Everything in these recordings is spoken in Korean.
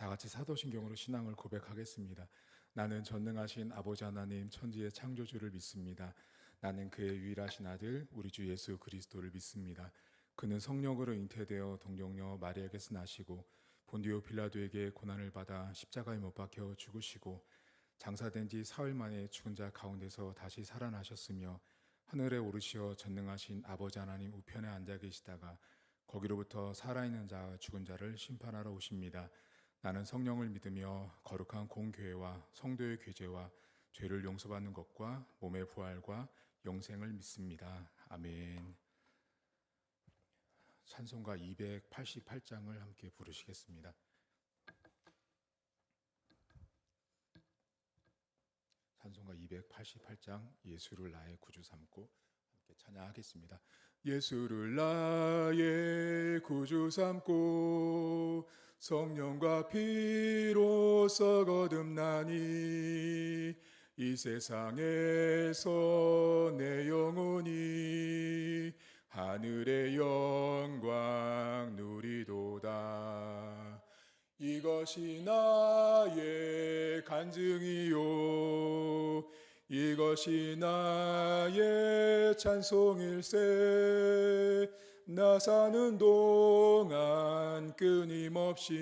다 같이 사도신경으로 신앙을 고백하겠습니다. 나는 전능하신 아버지 하나님 천지의 창조주를 믿습니다. 나는 그의 유일하신 아들 우리 주 예수 그리스도를 믿습니다. 그는 성령으로 잉태되어 동정녀 마리아에게서 나시고 본디오 빌라도에게 고난을 받아 십자가에 못 박혀 죽으시고 장사된 지 사흘 만에 죽은 자 가운데서 다시 살아나셨으며 하늘에 오르시어 전능하신 아버지 하나님 우편에 앉아 계시다가 거기로부터 살아있는 자와 죽은 자를 심판하러 오십니다. 나는 성령을 믿으며 거룩한 공교회와 성도의 교제와 죄를 용서받는 것과 몸의 부활과 영생을 믿습니다. 아멘. 찬송가 288장을 함께 부르시겠습니다. 찬송가 288장 예수를 나의 구주 삼고 함께 찬양하겠습니다. 예수를 나의 구주 삼고 성령과 피로써 거듭나니 이 세상에서 내 영혼이 하늘의 영광 누리도다. 이것이 나의 간증이요 이것이 나의 찬송일세. 나 사는 동안 끊임없이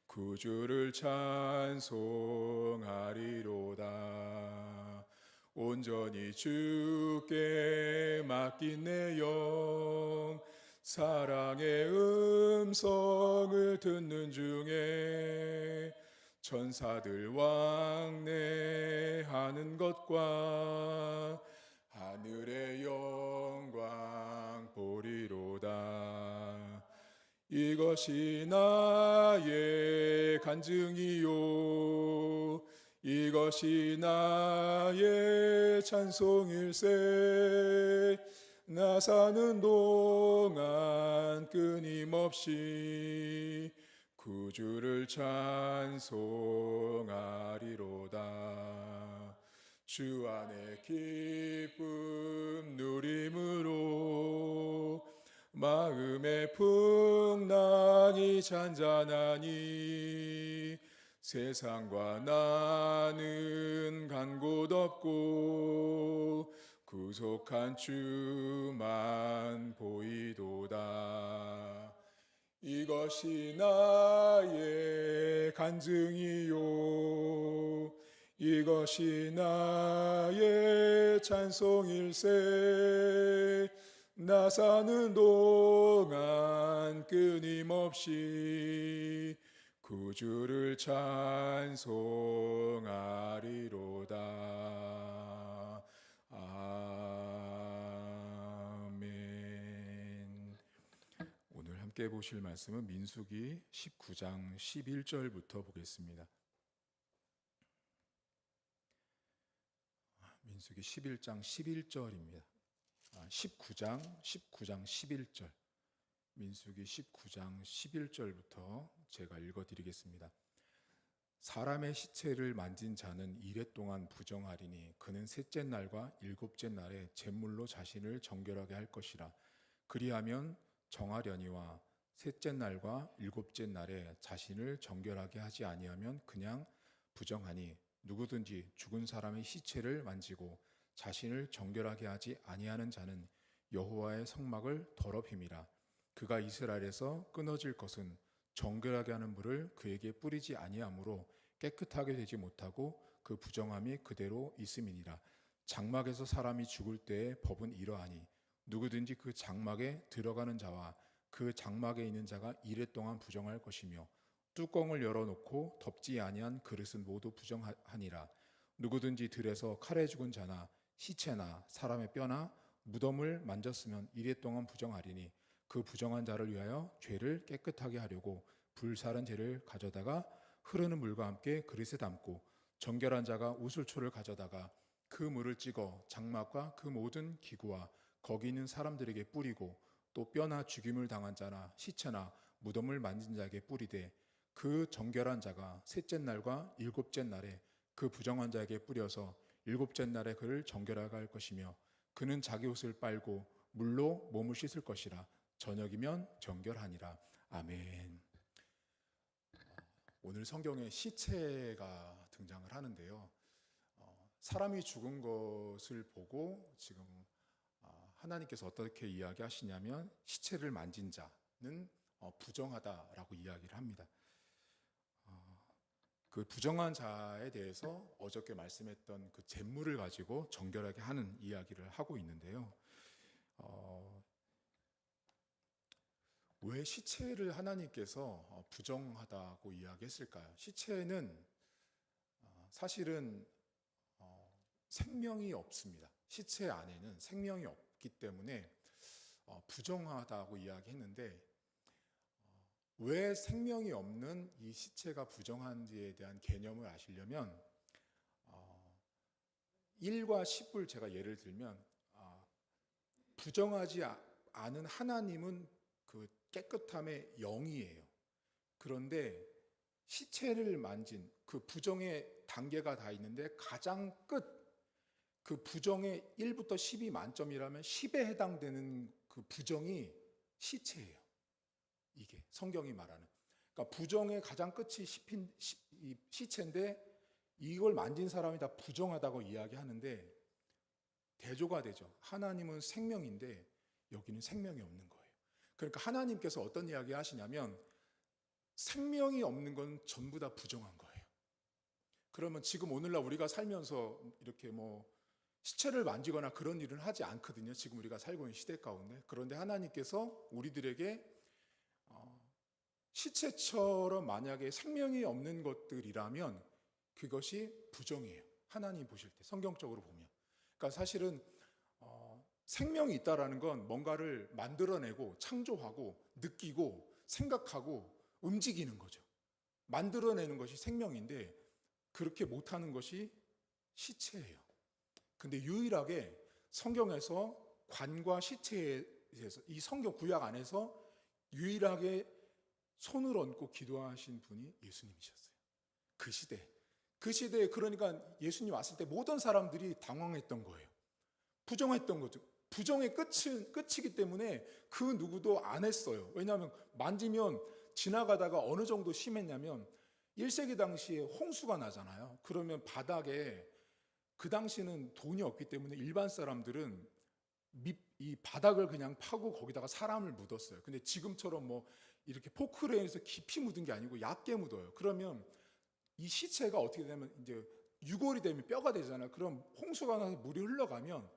구주를 찬송하리로다. 온전히 주께 맡긴 내 영 사랑의 음성을 듣는 중에 천사들 왕래하는 것과 하늘의 영광 보리로다. 이것이 나의 간증이요 이것이 나의 찬송일세. 나 사는 동안 끊임없이 구주를 찬송하리로다. 주 안에 기쁨 누림으로 마음의 풍랑이 잔잔하니 세상과 나는 간 곳 없고 구속한 주만 보이도다. 이것이 나의 간증이요 이것이 나의 찬송일세. 나 사는 동안 끊임없이 구주를 찬송하리로다. 아멘. 오늘 함께 보실 말씀은 민수기 19장 11절부터 보겠습니다. 민수기 11장 11절입니다. 19장 11절. 민수기 19장 11절부터 제가 읽어드리겠습니다. 사람의 시체를 만진 자는 이레 동안 부정하리니 그는 셋째 날과 일곱째 날에 제물로 자신을 정결하게 할 것이라. 그리하면 정하려니와 셋째 날과 일곱째 날에 자신을 정결하게 하지 아니하면 그냥 부정하니 누구든지 죽은 사람의 시체를 만지고 자신을 정결하게 하지 아니하는 자는 여호와의 성막을 더럽힘이라. 그가 이스라엘에서 끊어질 것은 정결하게 하는 물을 그에게 뿌리지 아니하므로 깨끗하게 되지 못하고 그 부정함이 그대로 있음이니라. 장막에서 사람이 죽을 때의 법은 이러하니 누구든지 그 장막에 들어가는 자와 그 장막에 있는 자가 이레 동안 부정할 것이며 뚜껑을 열어놓고 덮지 아니한 그릇은 모두 부정하니라. 누구든지 들에서 칼에 죽은 자나 시체나 사람의 뼈나 무덤을 만졌으면 이레 동안 부정하리니 그 부정한 자를 위하여 죄를 깨끗하게 하려고 불사른 재를 가져다가 흐르는 물과 함께 그릇에 담고 정결한 자가 우슬초를 가져다가 그 물을 찍어 장막과 그 모든 기구와 거기 있는 사람들에게 뿌리고 또 뼈나 죽임을 당한 자나 시체나 무덤을 만진 자에게 뿌리되 그 정결한 자가 셋째 날과 일곱째 날에 그 부정한 자에게 뿌려서 일곱째 날에 그를 정결하게 할 것이며 그는 자기 옷을 빨고 물로 몸을 씻을 것이라. 저녁이면 정결하니라. 아멘. 오늘 성경에 시체가 등장을 하는데요. 사람이 죽은 것을 보고 지금 하나님께서 어떻게 이야기하시냐면 시체를 만진 자는 부정하다라고 이야기를 합니다. 그 부정한 자에 대해서 어저께 말씀했던 그 잿물을 가지고 정결하게 하는 이야기를 하고 있는데요. 왜 시체를 하나님께서 부정하다고 이야기했을까요? 시체는 사실은 생명이 없습니다. 시체 안에는 생명이 없기 때문에 부정하다고 이야기했는데, 왜 생명이 없는 이 시체가 부정한지에 대한 개념을 아시려면 1과 10을 제가 예를 들면, 부정하지 않은 하나님은 그 깨끗함의 영이에요. 그런데 시체를 만진 그 부정의 단계가 다 있는데, 가장 끝 그 부정의 1부터 10이 만점이라면 10에 해당되는 그 부정이 시체예요. 이게 성경이 말하는, 그러니까 부정의 가장 끝이 시체인데 이걸 만진 사람이 다 부정하다고 이야기하는데 대조가 되죠. 하나님은 생명인데 여기는 생명이 없는 거예요. 그러니까 하나님께서 어떤 이야기 하시냐면, 생명이 없는 건 전부 다 부정한 거예요. 그러면 지금 오늘날 우리가 살면서 이렇게 시체를 만지거나 그런 일은 하지 않거든요. 지금 우리가 살고 있는 시대 가운데. 그런데 하나님께서 우리들에게 시체처럼 만약에 생명이 없는 것들이라면 그것이 부정이에요. 하나님 보실 때, 성경적으로 보면. 그러니까 사실은 생명이 있다라는 건 뭔가를 만들어내고 창조하고 느끼고 생각하고 움직이는 거죠. 만들어내는 것이 생명인데 그렇게 못하는 것이 시체예요. 근데 유일하게 성경에서 관과 시체에 대해서, 이 성경 구약 안에서 유일하게 손을 얹고 기도하신 분이 예수님이셨어요. 그 시대에, 그러니까 예수님 왔을 때 모든 사람들이 당황했던 거예요. 부정했던 거죠. 부정의 끝이기 때문에 그 누구도 안 했어요. 왜냐하면 만지면 지나가다가 어느 정도 심했냐면 1세기 당시에 홍수가 나잖아요. 그러면 바닥에, 그 당시는 돈이 없기 때문에 일반 사람들은 이 바닥을 그냥 파고 거기다가 사람을 묻었어요. 근데 지금처럼 이렇게 포크레인에서 깊이 묻은 게 아니고 얕게 묻어요. 그러면 이 시체가 어떻게 되면 이제 유골이 되면 뼈가 되잖아요. 그럼 홍수가 나서 물이 흘러가면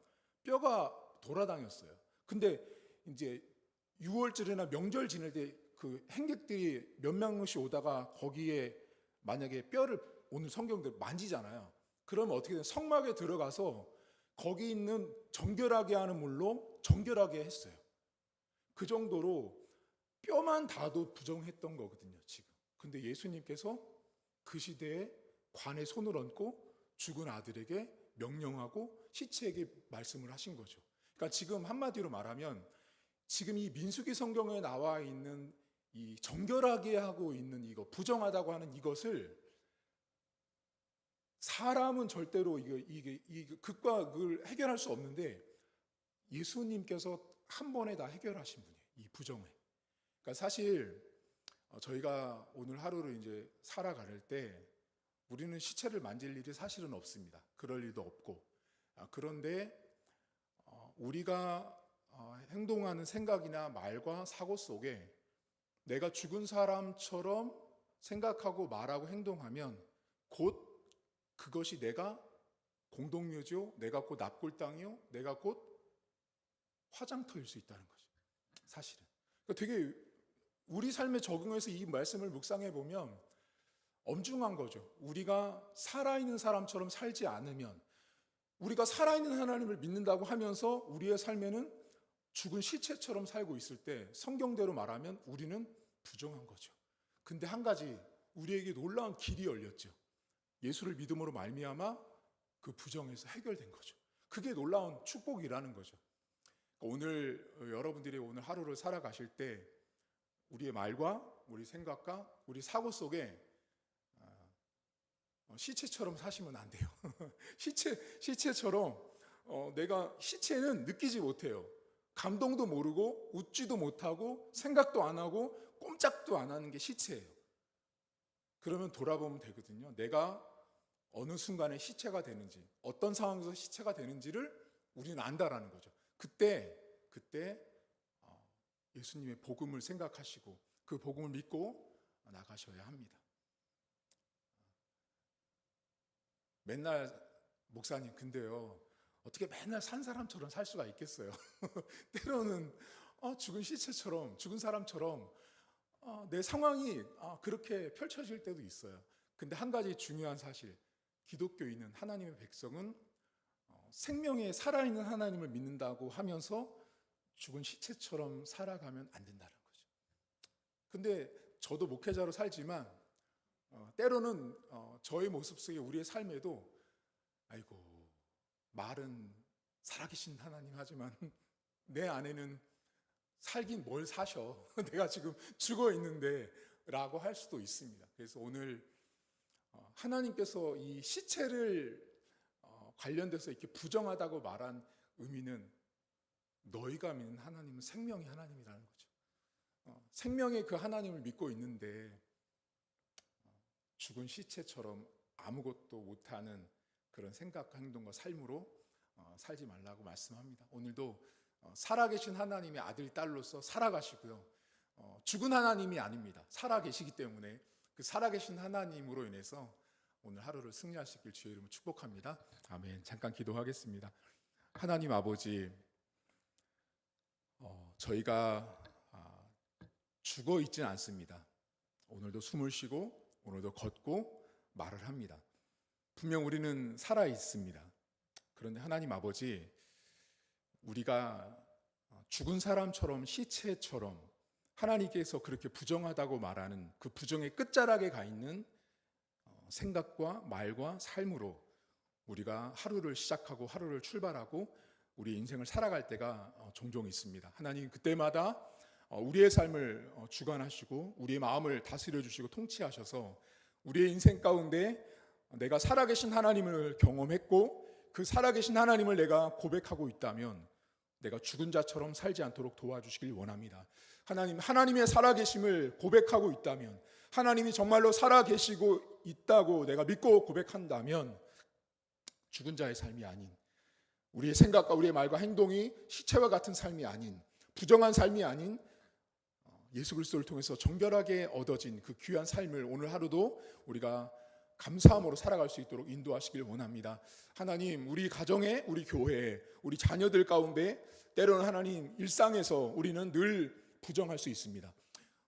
뼈가 돌아다녔어요. 근데 이제 6월절이나 명절 지낼 때 그 행객들이 몇 명씩 오다가 거기에 만약에 뼈를 오늘 성경대로 만지잖아요. 그러면 어떻게 되면 성막에 들어가서 거기 있는 정결하게 하는 물로 정결하게 했어요. 그 정도로 뼈만 닿아도 부정했던 거거든요, 지금. 근데 예수님께서 그 시대에 관에 손을 얹고 죽은 아들에게 명령하고 시체에게 말씀을 하신 거죠. 그러니까 지금 한마디로 말하면, 지금 이 민수기 성경에 나와 있는 이 정결하게 하고 있는 이거, 부정하다고 하는 이것을 사람은 절대로 이게 극과 극을 해결할 수 없는데 예수님께서 한 번에 다 해결하신 분이에요. 이 부정을. 그러니까 사실 저희가 오늘 하루를 이제 살아갈 때 우리는 시체를 만질 일이 사실은 없습니다. 그럴 일도 없고. 그런데 우리가 행동하는 생각이나 말과 사고 속에 내가 죽은 사람처럼 생각하고 말하고 행동하면 곧 그것이 내가 공동묘지요, 내가 곧 납골당이요, 내가 곧 화장터일 수 있다는 거죠. 사실은. 그러니까 되게 우리 삶에 적용해서 이 말씀을 묵상해 보면 엄중한 거죠. 우리가 살아있는 사람처럼 살지 않으면, 우리가 살아있는 하나님을 믿는다고 하면서 우리의 삶에는 죽은 시체처럼 살고 있을 때 성경대로 말하면 우리는 부정한 거죠. 근데 한 가지 우리에게 놀라운 길이 열렸죠. 예수를 믿음으로 말미암아 그 부정에서 해결된 거죠. 그게 놀라운 축복이라는 거죠. 오늘 여러분들이 오늘 하루를 살아가실 때 우리의 말과 우리 생각과 우리 사고 속에 시체처럼 사시면 안 돼요. 시체처럼 내가 시체는 느끼지 못해요. 감동도 모르고 웃지도 못하고 생각도 안 하고 꼼짝도 안 하는 게 시체예요. 그러면 돌아보면 되거든요. 내가 어느 순간에 시체가 되는지, 어떤 상황에서 시체가 되는지를 우리는 안다라는 거죠. 그때 예수님의 복음을 생각하시고 그 복음을 믿고 나가셔야 합니다. 맨날 목사님 근데요, 어떻게 맨날 산 사람처럼 살 수가 있겠어요? 때로는 죽은 시체처럼, 죽은 사람처럼 내 상황이 그렇게 펼쳐질 때도 있어요. 근데 한 가지 중요한 사실, 기독교인은, 하나님의 백성은 생명에 살아있는 하나님을 믿는다고 하면서 죽은 시체처럼 살아가면 안 된다는 거죠. 근데 저도 목회자로 살지만 때로는 저의 모습 속에, 우리의 삶에도 아이고, 말은 살아계신 하나님 하지만 내 안에는 살긴 뭘 사셔. 내가 지금 죽어 있는데 라고 할 수도 있습니다. 그래서 오늘 하나님께서 이 시체를 관련돼서 이렇게 부정하다고 말한 의미는, 너희가 믿는 하나님은 생명의 하나님이라는 거죠. 생명의 그 하나님을 믿고 있는데 죽은 시체처럼 아무것도 못하는 그런 생각과 행동과 삶으로 살지 말라고 말씀합니다. 오늘도 살아계신 하나님의 아들, 딸로서 살아가시고요, 죽은 하나님이 아닙니다. 살아계시기 때문에 그 살아계신 하나님으로 인해서 오늘 하루를 승리하시길 주의 이름으로 축복합니다. 아멘. 잠깐 기도하겠습니다. 하나님 아버지, 저희가 죽어 있지는 않습니다. 오늘도 숨을 쉬고 오늘도 걷고 말을 합니다. 분명 우리는 살아 있습니다. 그런데 하나님 아버지, 우리가 죽은 사람처럼, 시체처럼 하나님께서 그렇게 부정하다고 말하는 그 부정의 끝자락에 가 있는 생각과 말과 삶으로 우리가 하루를 시작하고 하루를 출발하고 우리 인생을 살아갈 때가 종종 있습니다. 하나님, 그때마다 우리의 삶을 주관하시고 우리의 마음을 다스려 주시고 통치하셔서 우리의 인생 가운데 내가 살아계신 하나님을 경험했고 그 살아계신 하나님을 내가 고백하고 있다면 내가 죽은 자처럼 살지 않도록 도와주시길 원합니다. 하나님, 하나님의 살아계심을 고백하고 있다면, 하나님이 정말로 살아계시고 있다고 내가 믿고 고백한다면, 죽은 자의 삶이 아닌, 우리의 생각과 우리의 말과 행동이 시체와 같은 삶이 아닌, 부정한 삶이 아닌 예수 그리스도를 통해서 정결하게 얻어진 그 귀한 삶을 오늘 하루도 우리가 감사함으로 살아갈 수 있도록 인도하시길 원합니다. 하나님, 우리 가정에, 우리 교회에, 우리 자녀들 가운데 때로는 하나님, 일상에서 우리는 늘 부정할 수 있습니다.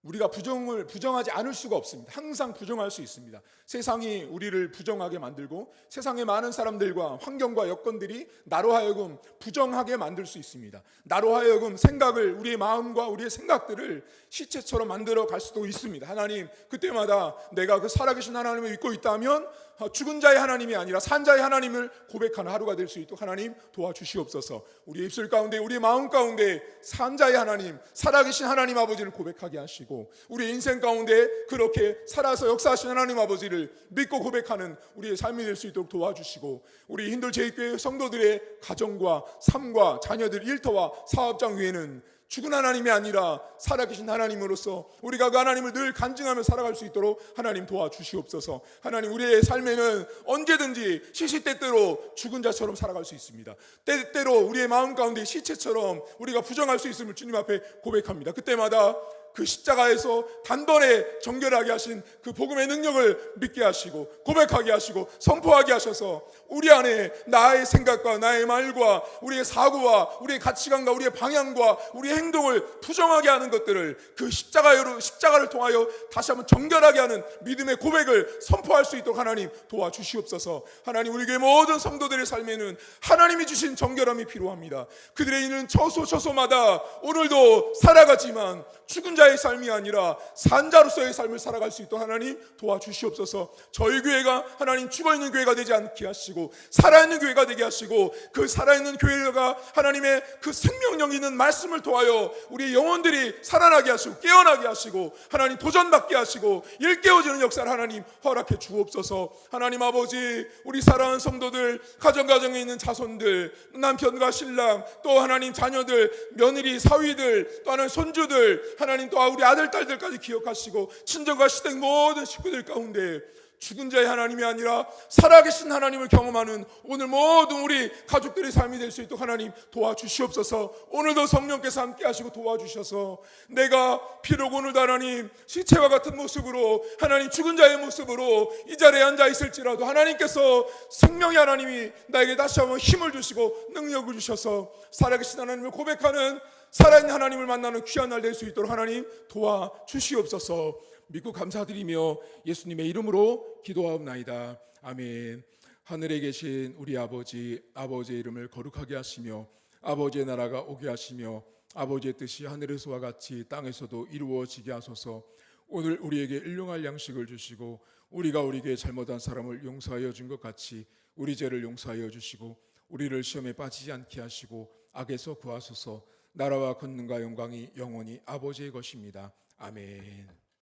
우리가 부정하지 않을 수가 없습니다. 항상 부정할 수 있습니다. 세상이 우리를 부정하게 만들고 세상의 많은 사람들과 환경과 여건들이 나로 하여금 부정하게 만들 수 있습니다. 나로 하여금 생각을, 우리의 마음과 우리의 생각들을 시체처럼 만들어 갈 수도 있습니다. 하나님, 그때마다 내가 그 살아계신 하나님을 믿고 있다면 죽은 자의 하나님이 아니라 산 자의 하나님을 고백하는 하루가 될 수 있도록 하나님 도와주시옵소서. 우리의 입술 가운데, 우리의 마음 가운데 산 자의 하나님, 살아계신 하나님 아버지를 고백하게 하시고 우리의 인생 가운데 그렇게 살아서 역사하신 하나님 아버지를 믿고 고백하는 우리의 삶이 될 수 있도록 도와주시고, 우리 힌들 제2교회 성도들의 가정과 삶과 자녀들, 일터와 사업장 위에는 죽은 하나님이 아니라 살아계신 하나님으로서 우리가 그 하나님을 늘 간증하며 살아갈 수 있도록 하나님 도와주시옵소서. 하나님, 우리의 삶에는 언제든지 시시때때로 죽은 자처럼 살아갈 수 있습니다. 때때로 우리의 마음 가운데 시체처럼 우리가 부정할 수 있음을 주님 앞에 고백합니다. 그때마다 그 십자가에서 단번에 정결하게 하신 그 복음의 능력을 믿게 하시고 고백하게 하시고 선포하게 하셔서 우리 안에 나의 생각과 나의 말과 우리의 사고와 우리의 가치관과 우리의 방향과 우리의 행동을 부정하게 하는 것들을 그 십자가를 통하여 다시 한번 정결하게 하는 믿음의 고백을 선포할 수 있도록 하나님 도와주시옵소서. 하나님, 우리 교회 모든 성도들의 삶에는 하나님이 주신 정결함이 필요합니다. 그들의 있는 처소마다 오늘도 살아가지만 죽은 자의 삶이 아니라 산자로서의 삶을 살아갈 수 있도록 하나님 도와주시옵소서. 저희 교회가 하나님 죽어있는 교회가 되지 않게 하시고 살아있는 교회가 되게 하시고, 그 살아있는 교회가 하나님의 그 생명력 있는 말씀을 통하여 우리 영혼들이 살아나게 하시고 깨어나게 하시고 하나님 도전받게 하시고 일깨워지는 역사를 하나님 허락해 주옵소서. 하나님 아버지, 우리 사랑하는 성도들, 가정에 있는 자손들, 남편과 신랑, 또 하나님 자녀들, 며느리, 사위들, 또 하나님 손주들, 하나님 또한 우리 아들 딸들까지 기억하시고 친정과 시댁 모든 식구들 가운데 죽은 자의 하나님이 아니라 살아계신 하나님을 경험하는 오늘 모든 우리 가족들의 삶이 될 수 있도록 하나님 도와주시옵소서. 오늘도 성령께서 함께 하시고 도와주셔서 내가 비록 오늘도 하나님 시체와 같은 모습으로 하나님 죽은 자의 모습으로 이 자리에 앉아 있을지라도 하나님께서 생명의 하나님이 나에게 다시 한번 힘을 주시고 능력을 주셔서 살아계신 하나님을 고백하는 살아있는 하나님을 만나는 귀한 날 될 수 있도록 하나님 도와주시옵소서. 믿고 감사드리며 예수님의 이름으로 기도하옵나이다. 아멘. 하늘에 계신 우리 아버지의 이름을 거룩하게 하시며 아버지의 나라가 오게 하시며 아버지의 뜻이 하늘에서와 같이 땅에서도 이루어지게 하소서. 오늘 우리에게 일용할 양식을 주시고 우리가 우리에게 잘못한 사람을 용서하여 준 것 같이 우리 죄를 용서하여 주시고 우리를 시험에 빠지지 않게 하시고 악에서 구하소서. 나라와 권능과 영광이 영원히 아버지의 것입니다. 아멘.